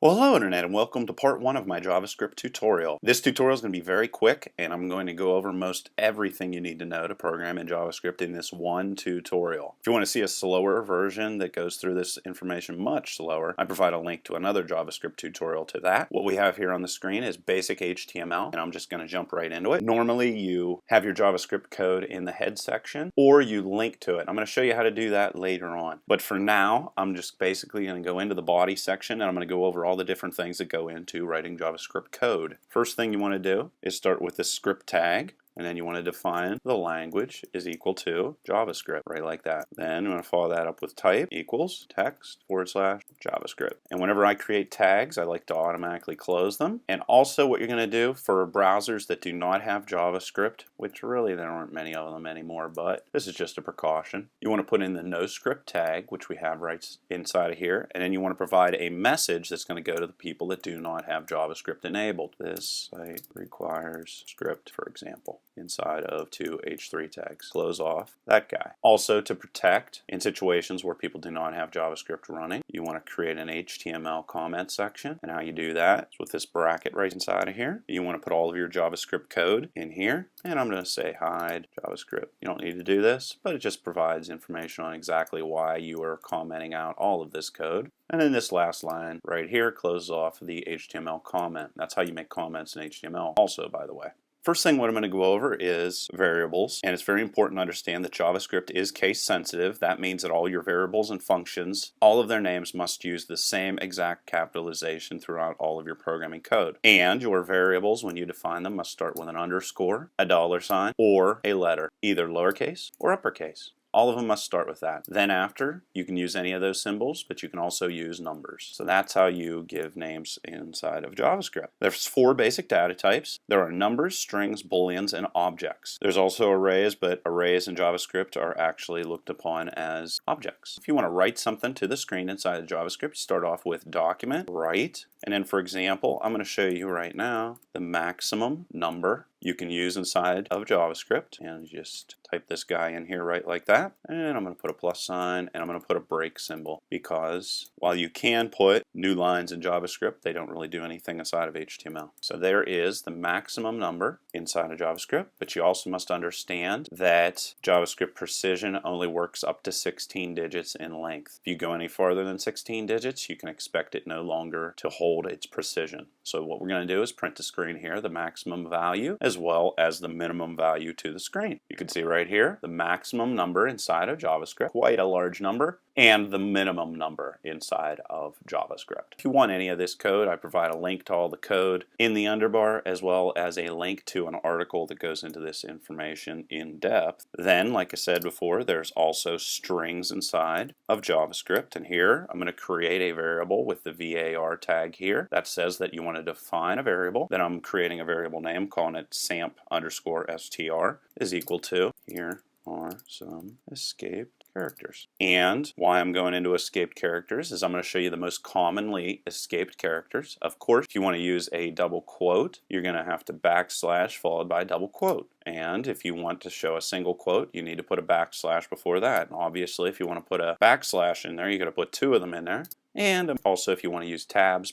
Well, hello Internet, and welcome to part 1 of my JavaScript tutorial. This tutorial is going to be very quick, and I'm going to go over most everything you need to know to program in JavaScript in this one tutorial. If you want to see a slower version that goes through this information much slower, I provide a link to another JavaScript tutorial to that. What we have here on the screen is basic HTML, and I'm just going to jump right into it. Normally you have your JavaScript code in the head section, or you link to it. I'm going to show you how to do that later on. But for now, I'm just basically going to go into the body section, and I'm going to go over all the different things that go into writing JavaScript code. First thing you want to do is start with the script tag, and then you want to define the language is equal to JavaScript, right like that. Then you want to follow that up with type equals text / JavaScript. And whenever I create tags, I like to automatically close them. And also what you're going to do for browsers that do not have JavaScript, which really there aren't many of them anymore, but this is just a precaution. You want to put in the no script tag, which we have right inside of here, and then you want to provide a message that's going to go to the people that do not have JavaScript enabled. This site requires script, for example, inside of two H3 tags. Close off that guy. Also, to protect in situations where people do not have JavaScript running, you want to create an HTML comment section. And how you do that is with this bracket right inside of here. You want to put all of your JavaScript code in here, and I'm going to say hide JavaScript. You don't need to do this, but it just provides information on exactly why you are commenting out all of this code. And then this last line right here closes off the HTML comment. That's how you make comments in HTML also, by the way. First thing what I'm going to go over is variables, and it's very important to understand that JavaScript is case sensitive. That means that all your variables and functions, all of their names must use the same exact capitalization throughout all of your programming code. And your variables, when you define them, must start with an underscore, a $sign, or a letter, either lowercase or uppercase. All of them must start with that. Then after, you can use any of those symbols, but you can also use numbers. So that's how you give names inside of JavaScript. There's 4 basic data types. There are numbers, strings, booleans, and objects. There's also arrays, but arrays in JavaScript are actually looked upon as objects. If you want to write something to the screen inside of JavaScript, start off with document, write, and then for example, I'm going to show you right now the maximum number you can use inside of JavaScript, and just type this guy in here right like that, and I'm going to put a plus sign and I'm going to put a break symbol, because while you can put new lines in JavaScript, they don't really do anything inside of HTML. So there is the maximum number inside of JavaScript, but you also must understand that JavaScript precision only works up to 16 digits in length. If you go any farther than 16 digits, you can expect it no longer to hold its precision. So what we're going to do is print the screen here, the maximum value as well as the minimum value to the screen. You can see right here the maximum number inside of JavaScript, quite a large number, and the minimum number inside of JavaScript. If you want any of this code, I provide a link to all the code in the underbar, as well as a link to an article that goes into this information in depth. Then, like I said before, there's also strings inside of JavaScript, and here I'm going to create a variable with the var tag here that says that you want to define a variable. Then I'm creating a variable name, calling it samp_str is equal to, here are some escaped characters. And why I'm going into escaped characters is I'm going to show you the most commonly escaped characters. Of course, if you want to use a double quote, you're going to have to backslash followed by double quote. And if you want to show a single quote, you need to put a backslash before that. And obviously, if you want to put a backslash in there, you're going to put 2 of them in there. And also if you want to use tabs,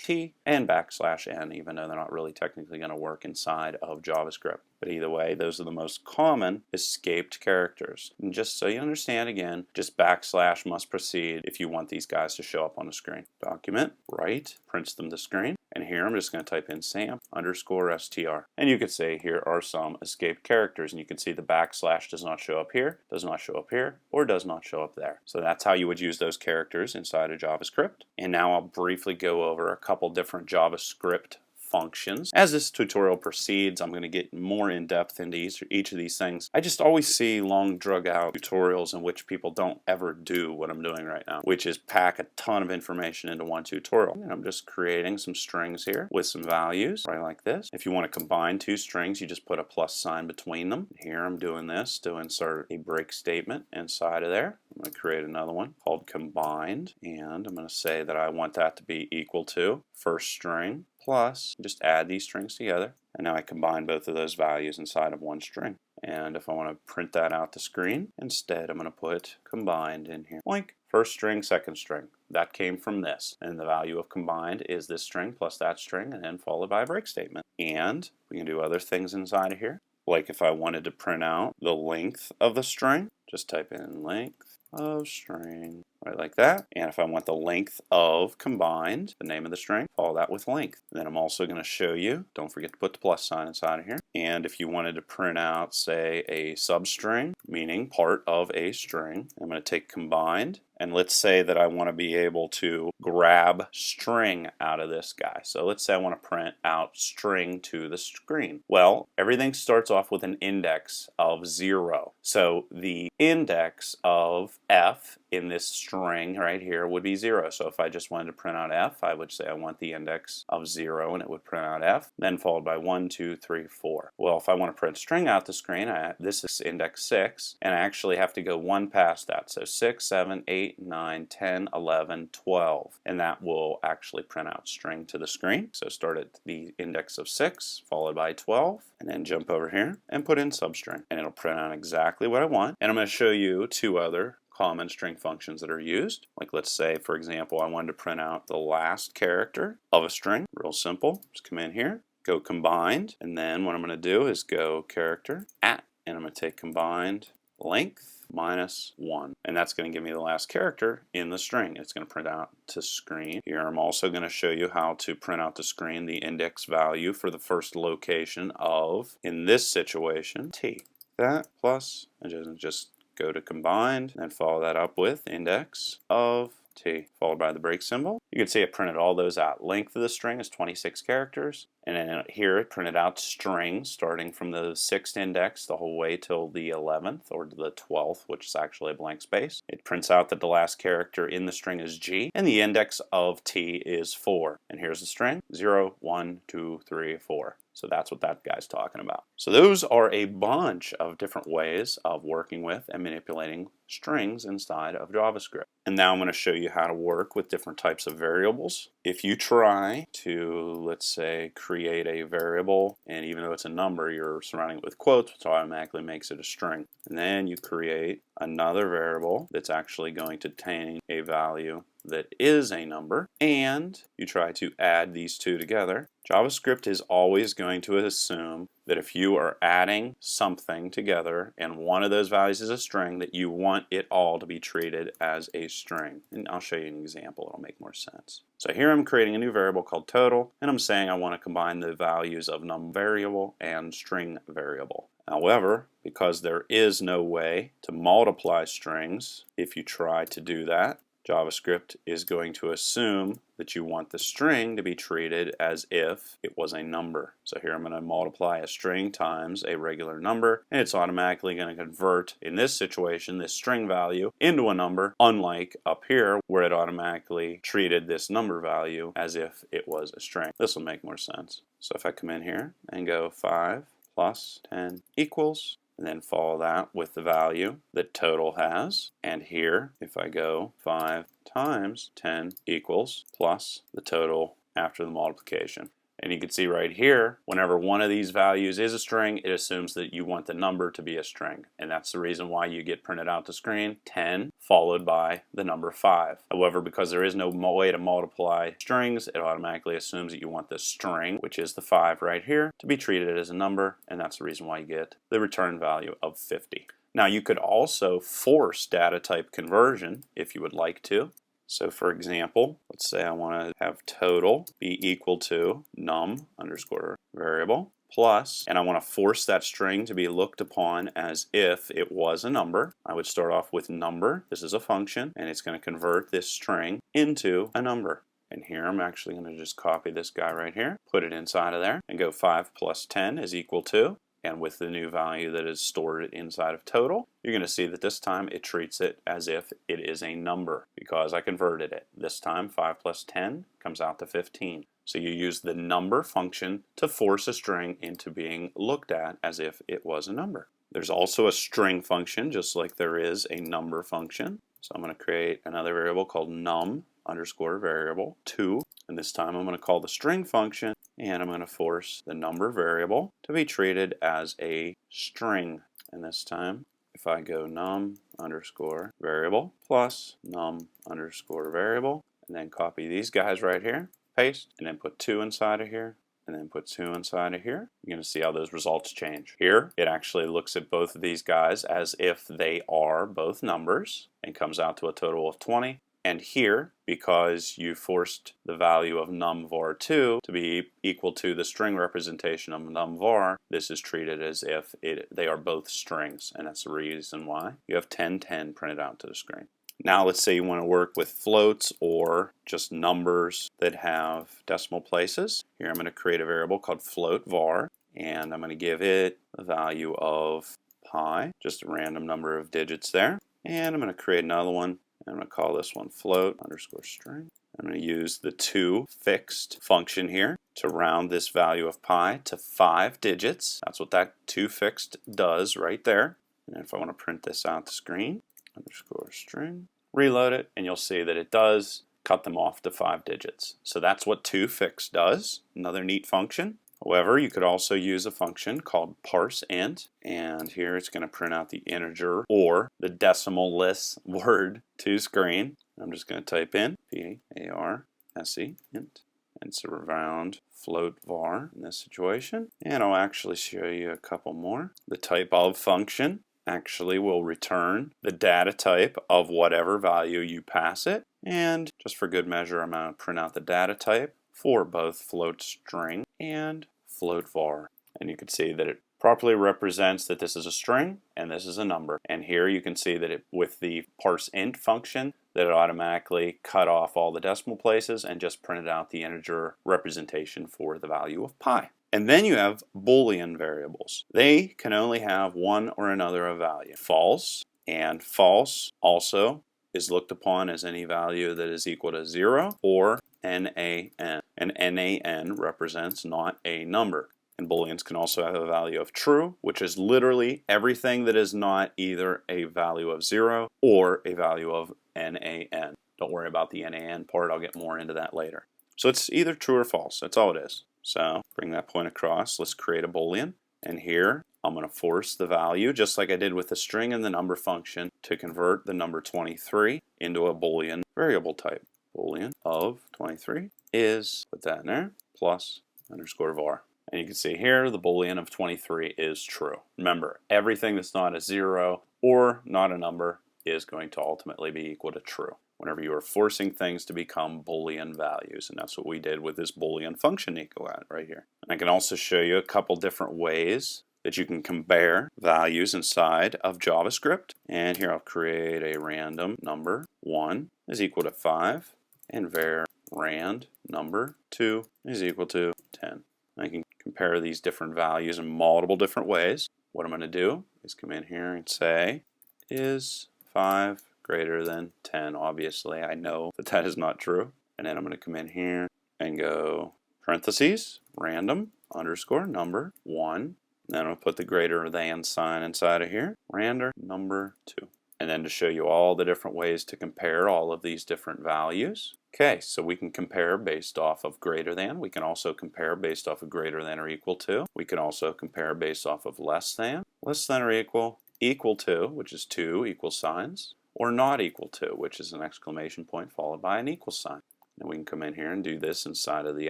\t and \n, even though they're not really technically going to work inside of JavaScript. But either way, those are the most common escaped characters. And just so you understand again, just backslash must precede if you want these guys to show up on the screen. Document, write, prints them to screen. And here I'm just going to type in samp_str. And you could say here are some escaped characters. And you can see the backslash does not show up here, does not show up here, or does not show up there. So that's how you would use those characters inside of JavaScript. And now I'll briefly go over a couple different JavaScript functions. As this tutorial proceeds, I'm going to get more in depth into each of these things. I just always see long drug out tutorials in which people don't ever do what I'm doing right now, which is pack a ton of information into one tutorial. And I'm just creating some strings here with some values, right like this. If you want to combine 2 strings, you just put a plus sign between them. Here I'm doing this to insert a break statement inside of there. I'm going to create another one called combined, and I'm going to say that I want that to be equal to first string plus, just add these strings together, and now I combine both of those values inside of one string. And if I want to print that out the screen, instead I'm going to put combined in here. Like first string, second string. that came from this. And the value of combined is this string plus that string, and then followed by a break statement. And we can do other things inside of here. Like if I wanted to print out the length of the string, just type in length of string, right, like that. And if I want the length of combined, the name of the string, follow that with length. And then I'm also going to show you, don't forget to put the plus sign inside of here. And if you wanted to print out, say, a substring, meaning part of a string, I'm going to take combined. And let's say that I want to be able to grab string out of this guy. So let's say I want to print out string to the screen. Well, everything starts off with an index of 0. So the index of f in this string right here would be 0. So if I just wanted to print out f, I would say I want the index of 0, and it would print out f, then followed by 1, 2, 3, 4. Well, if I want to print string out the screen, this is index 6, and I actually have to go one past that. So 6, 7, 8, 9, 10, 11, 12. And that will actually print out string to the screen. So start at the index of 6, followed by 12, and then jump over here and put in substring. And it'll print out exactly what I want. And I'm going to show you two other common string functions that are used. Like let's say, for example, I wanted to print out the last character of a string. Real simple. Just come in here, go combined, and then what I'm going to do is go character at, and I'm going to take combined length minus 1, and that's going to give me the last character in the string. It's going to print out to screen. Here I'm also going to show you how to print out to screen the index value for the first location of, in this situation, t. That plus, and just go to combined and follow that up with index of t, followed by the break symbol. You can see it printed all those out. Length of the string is 26 characters, and then here it printed out string starting from the 6th index the whole way till the 11th or the 12th, which is actually a blank space. It prints out that the last character in the string is g, and the index of t is 4. And here's the string, 0, 1, 2, 3, 4. So that's what that guy's talking about. So those are a bunch of different ways of working with and manipulating strings inside of JavaScript. And now I'm going to show you how to work with different types of variables. If you try to, let's say, create a variable, and even though it's a number, you're surrounding it with quotes, which automatically makes it a string. And then you create another variable that's actually going to contain a value that is a number, and you try to add these two together. JavaScript is always going to assume that if you are adding something together and one of those values is a string, that you want it all to be treated as a string. And I'll show you an example, it'll make more sense. So here I'm creating a new variable called total, and I'm saying I want to combine the values of num variable and string variable. However, because there is no way to multiply strings, if you try to do that, JavaScript is going to assume that you want the string to be treated as if it was a number. So here I'm going to multiply a string times a regular number, and it's automatically going to convert, in this situation, this string value into a number, unlike up here where it automatically treated this number value as if it was a string. This will make more sense. So if I come in here and go 5 plus 10 equals, and then follow that with the value that total has. And here, if I go 5 times 10 equals plus the total after the multiplication. And you can see right here, whenever one of these values is a string, it assumes that you want the number to be a string. And that's the reason why you get printed out to screen 10 followed by the number 5. However, because there is no way to multiply strings, it automatically assumes that you want the string, which is the 5 right here, to be treated as a number. And that's the reason why you get the return value of 50. Now you could also force data type conversion if you would like to. So for example, let's say I want to have total be equal to num underscore variable plus, and I want to force that string to be looked upon as if it was a number. I would start off with number. This is a function, and it's going to convert this string into a number. And here I'm actually going to just copy this guy right here, put it inside of there, and go 5 plus 10 is equal to, and with the new value that is stored inside of total, you're going to see that this time it treats it as if it is a number because I converted it. This time 5 plus 10 comes out to 15. So you use the number function to force a string into being looked at as if it was a number. There's also a string function just like there is a number function. So I'm going to create another variable called num underscore variable 2, and this time I'm going to call the string function, and I'm going to force the number variable to be treated as a string. And this time, if if I go num underscore variable plus num underscore variable, and then copy these guys right here, paste, and then put 2 inside of here, and then put 2 inside of here, you're going to see how those results change. Here, it actually looks at both of these guys as if they are both numbers and comes out to a total of 20. And here, because you forced the value of num_var2 to be equal to the string representation of num_var, this is treated as if they are both strings, and that's the reason why you have 1010 printed out to the screen. Now let's say you want to work with floats or just numbers that have decimal places. Here I'm going to create a variable called float var, and I'm going to give it a value of pi, just a random number of digits there. And I'm going to create another one. I'm going to call this one float underscore string. I'm going to use the toFixed function here to round this value of pi to 5 digits. That's what that toFixed does right there. And if I want to print this out the screen, underscore string, reload it, and you'll see that it does cut them off to 5 digits. So that's what toFixed does. Another neat function. However, you could also use a function called parseInt, and here it's going to print out the integer or the decimal-less word to screen. I'm just going to type in parse int and surround float var in this situation, and I'll actually show you a couple more. The type of function actually will return the data type of whatever value you pass it, and just for good measure, I'm going to print out the data type for both float string and float var. And you can see that it properly represents that this is a string and this is a number. And here you can see that with the parseInt function, that it automatically cut off all the decimal places and just printed out the integer representation for the value of pi. And then you have Boolean variables. They can only have one or another of value. False, and false also is looked upon as any value that is equal to 0 or NaN. And NaN represents not a number. And Booleans can also have a value of true, which is literally everything that is not either a value of 0 or a value of NaN. Don't worry about the NaN part, I'll get more into that later. So it's either true or false, that's all it is. So bring that point across, let's create a Boolean. And here I'm going to force the value, just like I did with the string and the number function, to convert the number 23 into a Boolean variable type. Boolean of 23 is, put that in there, plus underscore var. And you can see here the Boolean of 23 is true. Remember, everything that's not a 0 or not a number is going to ultimately be equal to true whenever you are forcing things to become Boolean values. And that's what we did with this Boolean function equivalent right here. And I can also show you a couple different ways that you can compare values inside of JavaScript. And here I'll create a random number 1 is equal to 5 and var rand number 2 is equal to 10. I can compare these different values in multiple different ways. What I'm going to do is come in here and say, is 5 greater than 10? Obviously, I know that that is not true. And then I'm going to come in here and go parentheses, random underscore number 1. And then I'm going to put the greater than sign inside of here, random number 2. And then to show you all the different ways to compare all of these different values. Okay, so we can compare based off of greater than. We can also compare based off of greater than or equal to. We can also compare based off of less than or equal to, which is 2 equal signs, or not equal to, which is an exclamation point followed by an equal sign. And we can come in here and do this inside of the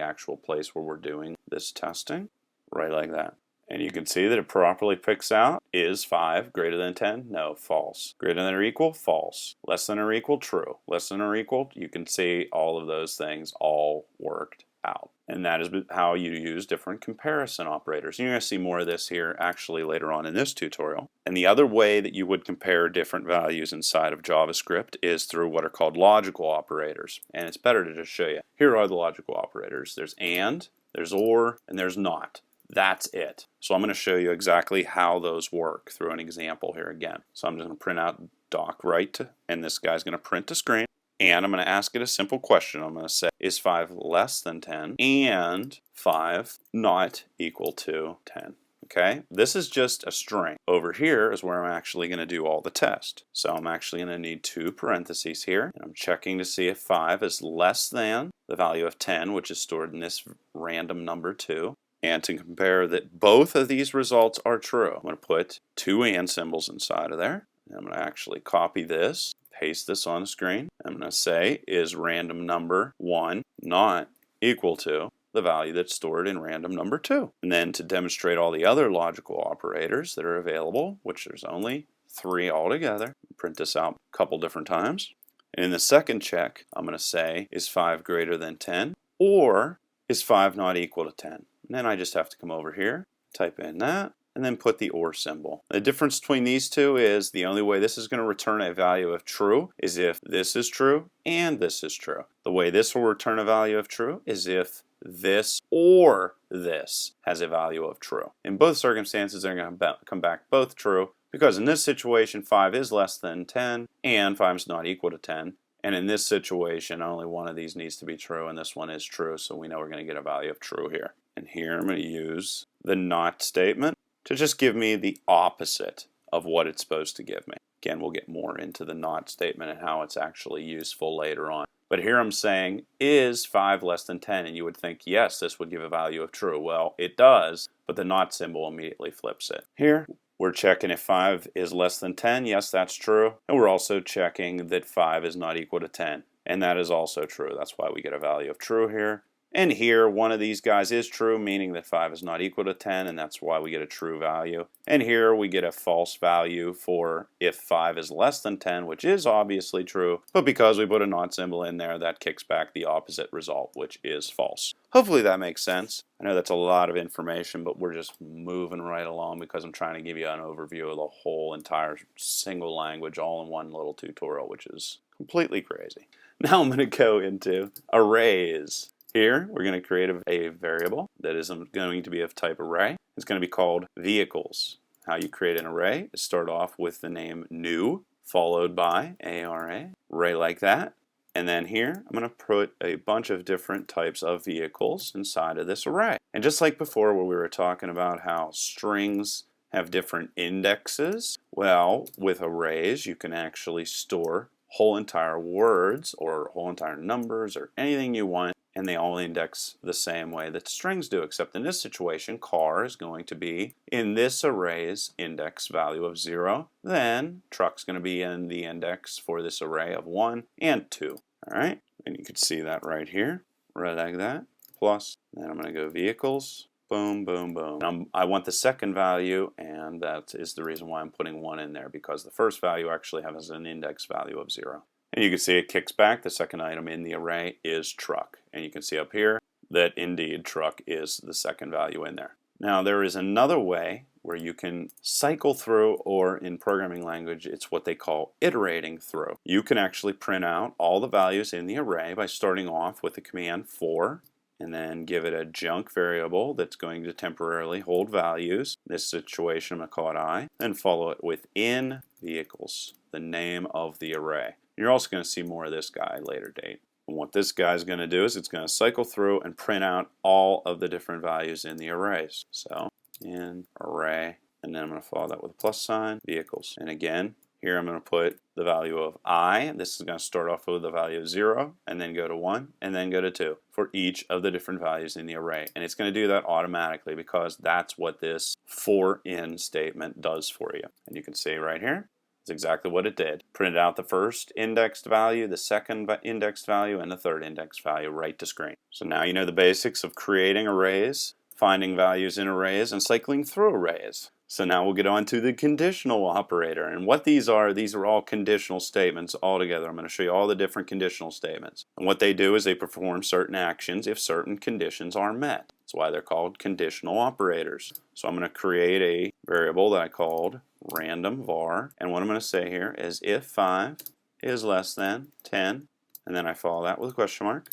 actual place where we're doing this testing, right like that. And you can see that it properly picks out, is 5 greater than 10? No, false. Greater than or equal? False. Less than or equal? True. Less than or equal? You can see all of those things all worked out. And that is how you use different comparison operators. You're going to see more of this here actually later on in this tutorial. And the other way that you would compare different values inside of JavaScript is through what are called logical operators. And it's better to just show you. Here are the logical operators. There's and, there's or, and there's not. That's it. So I'm going to show you exactly how those work through an example here again. So I'm just going to print out docWrite, and this guy's going to print a screen. And I'm going to ask it a simple question. I'm going to say, is 5 less than 10 and 5 not equal to 10? Okay, this is just a string. Over here is where I'm actually going to do all the test. So I'm actually going to need 2 parentheses here. And I'm checking to see if 5 is less than the value of 10, which is stored in this random number 2. And to compare that both of these results are true, I'm going to put two and symbols inside of there. And I'm going to actually copy this, paste this on the screen. I'm going to say, is random number 1 not equal to the value that's stored in random number 2? And then to demonstrate all the other logical operators that are available, which there's only 3 altogether, print this out a couple different times. And in the second check, I'm going to say, is 5 greater than 10? Or is 5 not equal to 10? And then I just have to come over here, type in that, and then put the OR symbol. The difference between these two is the only way this is going to return a value of true is if this is true and this is true. The way this will return a value of true is if this or this has a value of true. In both circumstances, they're going to come back both true, because in this situation, 5 is less than 10 and 5 is not equal to 10. And in this situation, only one of these needs to be true, and this one is true, so we know we're going to get a value of true here. And here I'm going to use the not statement to just give me the opposite of what it's supposed to give me. Again, we'll get more into the not statement and how it's actually useful later on. But here I'm saying, is 5 less than 10? And you would think, yes, this would give a value of true. Well, it does, but the not symbol immediately flips it. Here, we're checking if 5 is less than 10. Yes, that's true. And we're also checking that 5 is not equal to 10. And that is also true. That's why we get a value of true here. And here, one of these guys is true, meaning that 5 is not equal to 10, and that's why we get a true value. And here we get a false value for if 5 is less than 10, which is obviously true, but because we put a not symbol in there, that kicks back the opposite result, which is false. Hopefully that makes sense. I know that's a lot of information, but we're just moving right along because I'm trying to give you an overview of the whole entire single language all in one little tutorial, which is completely crazy. Now I'm going to go into arrays. Here, we're going to create a variable that is going to be of type array. It's going to be called vehicles. How you create an array is start off with the name new, followed by array, array like that. And then here, I'm going to put a bunch of different types of vehicles inside of this array. And just like before where we were talking about how strings have different indexes, well, with arrays, you can actually store whole entire words or whole entire numbers or anything you want, and they all index the same way that strings do, except in this situation, car is going to be in this array's index value of 0. Then truck's going to be in the index for this array of 1 and 2. All right, and you can see that right here, right like that, plus, then I'm going to go vehicles, boom, boom, boom. I want the second value, and that is the reason why I'm putting 1 in there, because the first value actually has an index value of 0. And you can see it kicks back. The second item in the array is truck. And you can see up here that indeed truck is the second value in there. Now there is another way where you can cycle through, or in programming language, it's what they call iterating through. You can actually print out all the values in the array by starting off with the command for, and then give it a junk variable that's going to temporarily hold values. In this situation, I'm going to call it I. Then follow it with in vehicles, the name of the array. You're also going to see more of this guy later date. And what this guy is going to do is it's going to cycle through and print out all of the different values in the arrays. So in array, and then I'm going to follow that with a plus sign, vehicles. And again, here I'm going to put the value of I. This is going to start off with the value of 0, and then go to 1, and then go to 2 for each of the different values in the array. And it's going to do that automatically because that's what this for in statement does for you. And you can see right here, it's exactly what it did. Printed out the first indexed value, the second indexed value, and the third indexed value right to screen. So now you know the basics of creating arrays, finding values in arrays, and cycling through arrays. So now we'll get on to the conditional operator. And what these are all conditional statements all together. I'm going to show you all the different conditional statements. And what they do is they perform certain actions if certain conditions are met. That's why they're called conditional operators. So I'm going to create a variable that I called random var, and what I'm going to say here is if 5 is less than 10, and then I follow that with a question mark,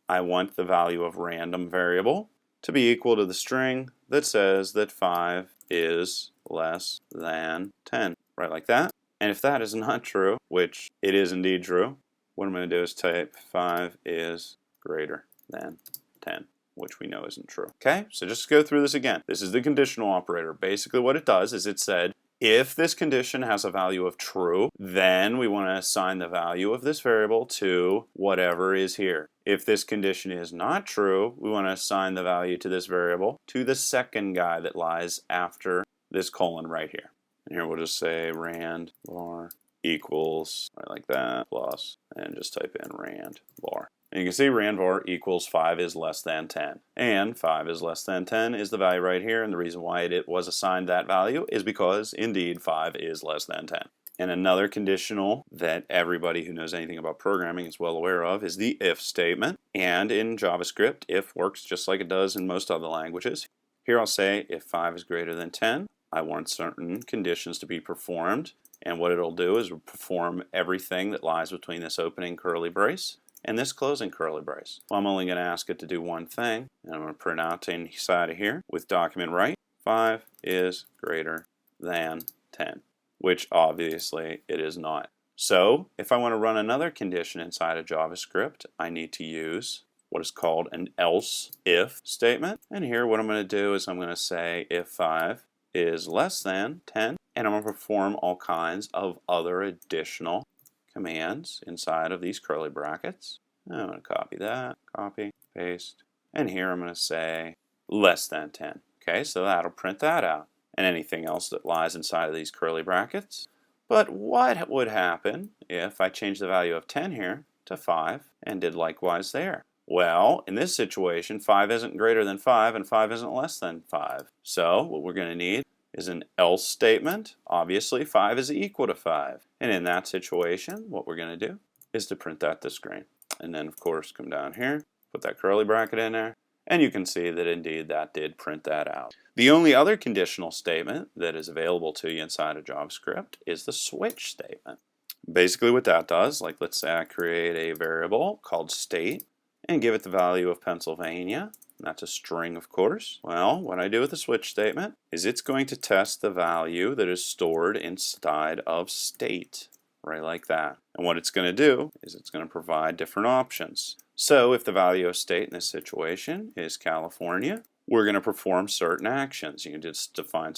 I want the value of random variable to be equal to the string that says that 5 is less than 10, right like that. And if that is not true, which it is indeed true, what I'm going to do is type 5 is greater than 10, which we know isn't true. Okay, so just go through this again. This is the conditional operator. Basically what it does is it said, if this condition has a value of true, then we want to assign the value of this variable to whatever is here. If this condition is not true, we want to assign the value to this variable to the second guy that lies after this colon right here. And here we'll just say rand var equals, right like that, plus, and just type in rand var. And you can see rand var equals 5 is less than 10. And 5 is less than 10 is the value right here. And the reason why it was assigned that value is because, indeed, 5 is less than 10. And another conditional that everybody who knows anything about programming is well aware of is the if statement. And in JavaScript, if works just like it does in most other languages. Here I'll say if 5 is greater than 10, I want certain conditions to be performed. And what it'll do is perform everything that lies between this opening curly brace and this closing curly brace. Well, I'm only going to ask it to do one thing, and I'm going to print out inside of here with document write, 5 is greater than 10, which obviously it is not. So if I want to run another condition inside of JavaScript, I need to use what is called an else if statement. And here what I'm going to do is I'm going to say if 5 is less than 10, and I'm going to perform all kinds of other additional commands inside of these curly brackets. I'm going to copy that, copy, paste, and here I'm going to say less than 10. Okay, so that'll print that out, and anything else that lies inside of these curly brackets. But what would happen if I changed the value of 10 here to 5 and did likewise there? Well, in this situation, 5 isn't greater than 5 and 5 isn't less than 5. So what we're going to need is an else statement. Obviously 5 is equal to 5. And in that situation, what we're going to do is to print that to screen. And then of course come down here, put that curly bracket in there, and you can see that indeed that did print that out. The only other conditional statement that is available to you inside of JavaScript is the switch statement. Basically what that does, like let's say I create a variable called state and give it the value of Pennsylvania. That's a string, of course. Well, what I do with the switch statement is it's going to test the value that is stored inside of state, right like that. And what it's going to do is it's going to provide different options. So if the value of state in this situation is California, we're going to perform certain actions. You can just define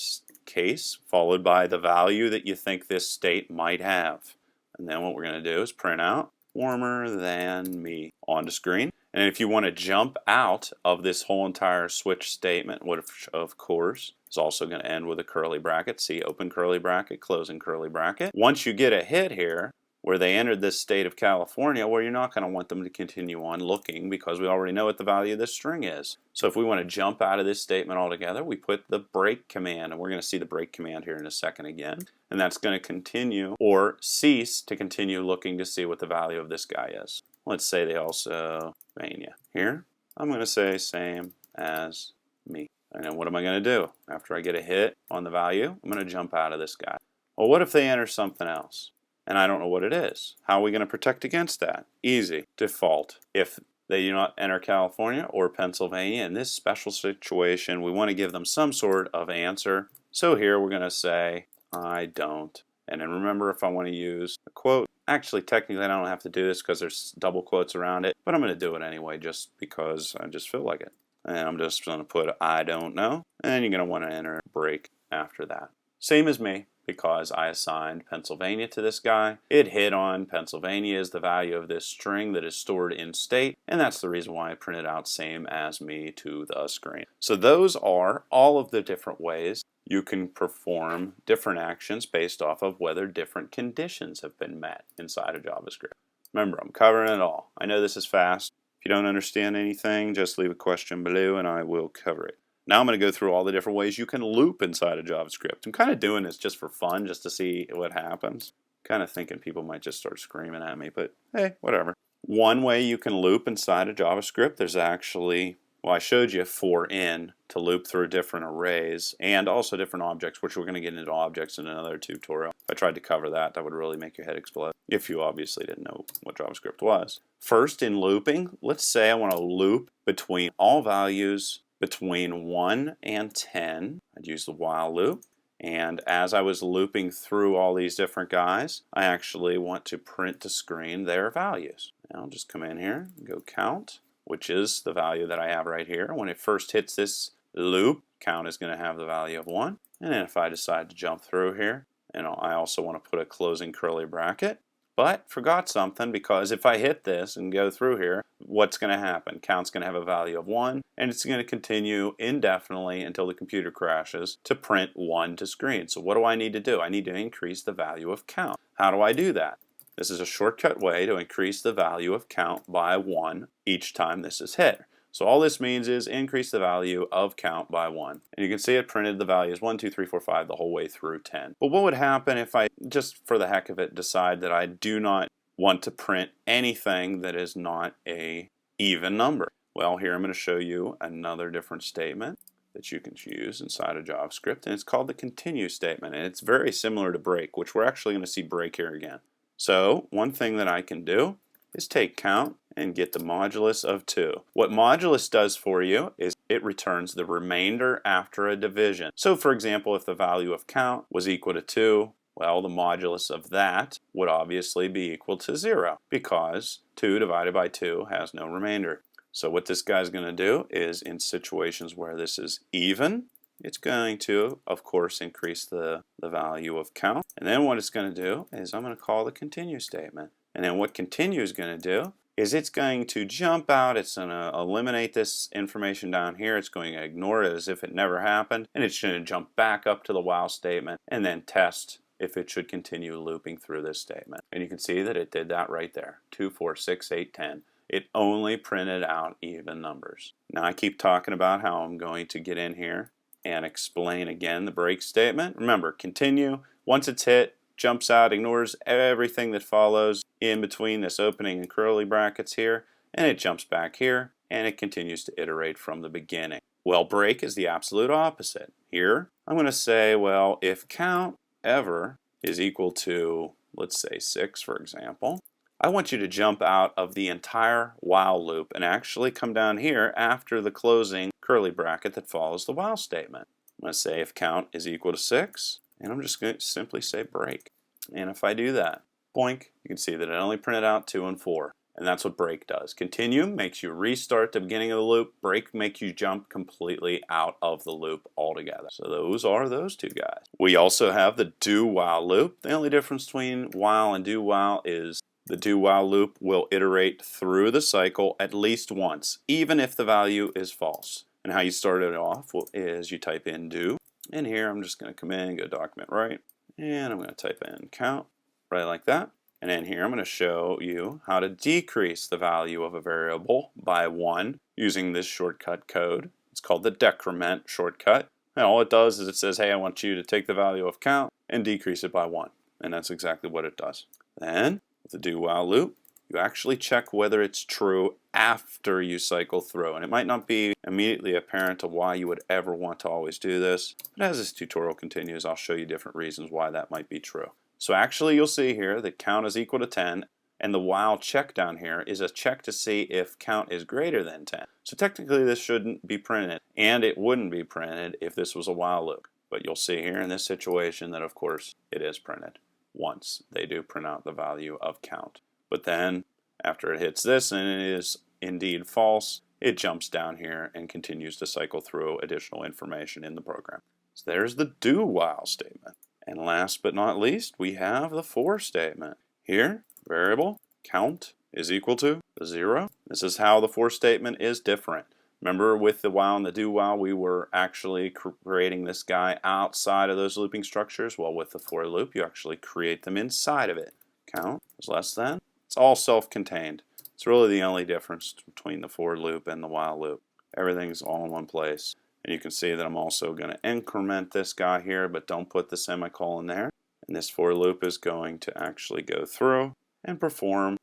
case followed by the value that you think this state might have. And then what we're going to do is print out warmer than me onto screen. And if you want to jump out of this whole entire switch statement, which of course is also going to end with a curly bracket, see open curly bracket, closing curly bracket. Once you get a hit here where they entered this state of California, well, you're not going to want them to continue on looking because we already know what the value of this string is. So if we want to jump out of this statement altogether, we put the break command, and we're going to see the break command here in a second again. And that's going to continue or cease to continue looking to see what the value of this guy is. Let's say they also mania. Here, I'm going to say same as me. And then what am I going to do? After I get a hit on the value, I'm going to jump out of this guy. Well, what if they enter something else? And I don't know what it is. How are we going to protect against that? Easy. Default. If they do not enter California or Pennsylvania, in this special situation, we want to give them some sort of answer. So here we're going to say, I don't. And then remember, if I want to use a quote, actually technically I don't have to do this because there's double quotes around it, but I'm going to do it anyway just because I just feel like it. And I'm just going to put I don't know, and then you're going to want to enter break after that. Same as me, because I assigned Pennsylvania to this guy. It hit on Pennsylvania as the value of this string that is stored in state, and that's the reason why I printed out same as me to the screen. So those are all of the different ways you can perform different actions based off of whether different conditions have been met inside of JavaScript. Remember, I'm covering it all. I know this is fast. If you don't understand anything, just leave a question below and I will cover it. Now I'm going to go through all the different ways you can loop inside of JavaScript. I'm kind of doing this just for fun, just to see what happens. Kind of thinking people might just start screaming at me, but hey, whatever. One way you can loop inside of JavaScript, there's actually, well, I showed you for in to loop through different arrays and also different objects, which we're going to get into objects in another tutorial. If I tried to cover that, that would really make your head explode, if you obviously didn't know what JavaScript was. First, in looping, let's say I want to loop between all values between 1 and 10. I'd use the while loop. And as I was looping through all these different guys, I actually want to print to screen their values. Now I'll just come in here and go count, which is the value that I have right here. When it first hits this loop, count is going to have the value of 1. And then if I decide to jump through here, and I also want to put a closing curly bracket, but forgot something, because if I hit this and go through here, what's going to happen? Count's going to have a value of 1, and it's going to continue indefinitely until the computer crashes to print 1 to screen. So what do I need to do? I need to increase the value of count. How do I do that? This is a shortcut way to increase the value of count by 1 each time this is hit. So all this means is increase the value of count by 1. And you can see it printed the values 1, 2, 3, 4, 5 the whole way through 10. But what would happen if I, just for the heck of it, decide that I do not want to print anything that is not a even number? Well, here I'm going to show you another different statement that you can use inside of JavaScript, and it's called the continue statement, and it's very similar to break, which we're actually going to see break here again. So one thing that I can do is take count and get the modulus of 2. What modulus does for you is it returns the remainder after a division. So for example, if the value of count was equal to 2, well, the modulus of that would obviously be equal to 0, because 2 divided by 2 has no remainder. So what this guy's going to do is, in situations where this is even, it's going to, of course, increase the value of count. And then what it's going to do is I'm going to call the continue statement. And then what continue is going to do is it's going to jump out, it's going to eliminate this information down here, it's going to ignore it as if it never happened, and it's going to jump back up to the while statement and then test if it should continue looping through this statement. And you can see that it did that right there. 2, 4, 6, 8, 10. It only printed out even numbers. Now I keep talking about how I'm going to get in here and explain again the break statement. Remember, continue, once it's hit, jumps out, ignores everything that follows in between this opening and curly brackets here, and it jumps back here, and it continues to iterate from the beginning. Well, break is the absolute opposite. Here, I'm going to say, well, if count ever is equal to, let's say 6, for example, I want you to jump out of the entire while loop and actually come down here after the closing curly bracket that follows the while statement. I'm going to say if count is equal to 6, and I'm just going to simply say break. And if I do that, boink, you can see that it only printed out 2 and 4. And that's what break does. Continue makes you restart the beginning of the loop. Break makes you jump completely out of the loop altogether. So those are those two guys. We also have the DoWhile loop. The only difference between while and DoWhile is the DoWhile loop will iterate through the cycle at least once, even if the value is false. And how you start it off is you type in do. And here I'm just going to come in and go document right. And I'm going to type in count, right like that. And then here I'm going to show you how to decrease the value of a variable by 1 using this shortcut code. It's called the decrement shortcut. And all it does is it says, hey, I want you to take the value of count and decrease it by 1. And that's exactly what it does. Then with the DoWhile loop, you actually check whether it's true after you cycle through. And it might not be immediately apparent to why you would ever want to always do this. But as this tutorial continues, I'll show you different reasons why that might be true. So actually you'll see here that count is equal to 10, and the while check down here is a check to see if count is greater than 10. So technically this shouldn't be printed, and it wouldn't be printed if this was a while loop. But you'll see here in this situation that of course it is printed once. They do print out the value of count. But then after it hits this and it is indeed false, it jumps down here and continues to cycle through additional information in the program. So there's the DoWhile statement. And last but not least, we have the for statement. Here, variable count is equal to 0. This is how the for statement is different. Remember with the while and the DoWhile, we were actually creating this guy outside of those looping structures. Well, with the for loop, you actually create them inside of it. Count is less than. It's all self-contained. It's really the only difference between the for loop and the while loop. Everything's all in one place. And you can see that I'm also going to increment this guy here, but don't put the semicolon there. And this for loop is going to actually go through and perform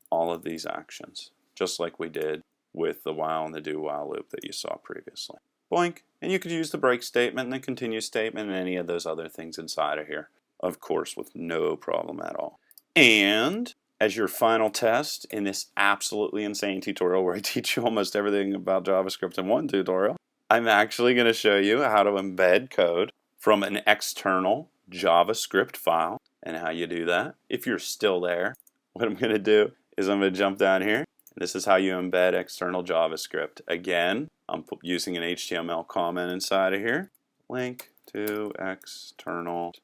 all of these actions, just like we did with the while and the DoWhile loop that you saw previously. Boink. And you could use the break statement and the continue statement and any of those other things inside of here, of course, with no problem at all. And as your final test in this absolutely insane tutorial where I teach you almost everything about JavaScript in one tutorial, I'm actually going to show you how to embed code from an external JavaScript file and how you do that. If you're still there, what I'm going to do is I'm going to jump down here. This is how you embed external JavaScript. Again, I'm using an HTML comment inside of here. Link to external,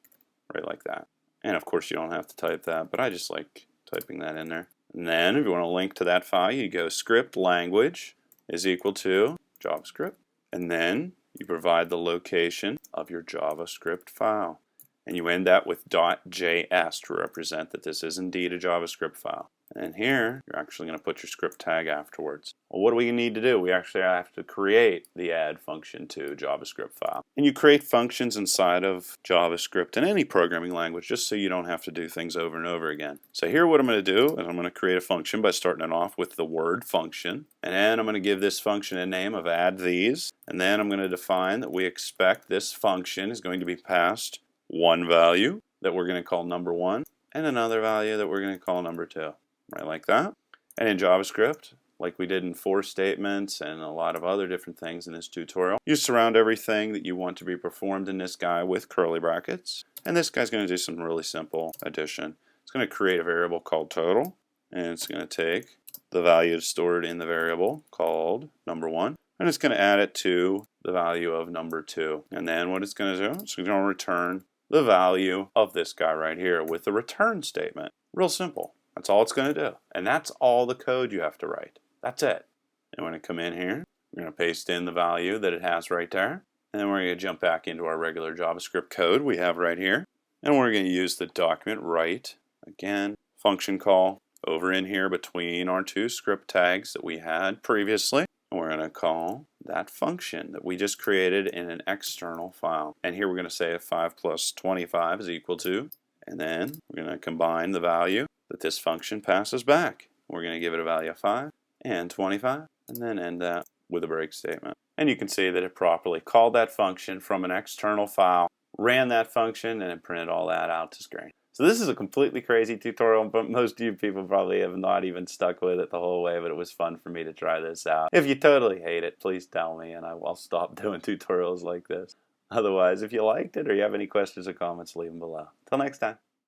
right like that. And of course you don't have to type that, but I just like typing that in there. And then if you want to link to that file, you go script language is equal to JavaScript. And then you provide the location of your JavaScript file. And you end that with .js to represent that this is indeed a JavaScript file. And here, you're actually going to put your script tag afterwards. Well, what do we need to do? We actually have to create the add function to JavaScript file. And you create functions inside of JavaScript in any programming language just so you don't have to do things over and over again. So here what I'm going to do is I'm going to create a function by starting it off with the word function. And then I'm going to give this function a name of add these. And then I'm going to define that we expect this function is going to be passed one value that we're going to call number 1 and another value that we're going to call number 2. Right, like that. And in JavaScript, like we did in for statements and a lot of other different things in this tutorial, you surround everything that you want to be performed in this guy with curly brackets. And this guy's going to do some really simple addition. It's going to create a variable called total, and it's going to take the value stored in the variable called number 1, and it's going to add it to the value of number 2. And then what it's going to do, it's going to return the value of this guy right here with the return statement. Real simple. That's all it's going to do. And that's all the code you have to write. That's it. And we're going to come in here. We're going to paste in the value that it has right there. And then we're going to jump back into our regular JavaScript code we have right here. And we're going to use the document write, again, function call over in here between our two script tags that we had previously. And we're going to call that function that we just created in an external file. And here we're going to say if 5 plus 25 is equal to, and then we're going to combine the value that this function passes back. We're going to give it a value of 5 and 25, and then end that with a break statement. And you can see that it properly called that function from an external file, ran that function, and it printed all that out to screen. So this is a completely crazy tutorial, but most of you people probably have not even stuck with it the whole way, but it was fun for me to try this out. If you totally hate it, please tell me, and I'll stop doing tutorials like this. Otherwise, if you liked it or you have any questions or comments, leave them below. Till next time.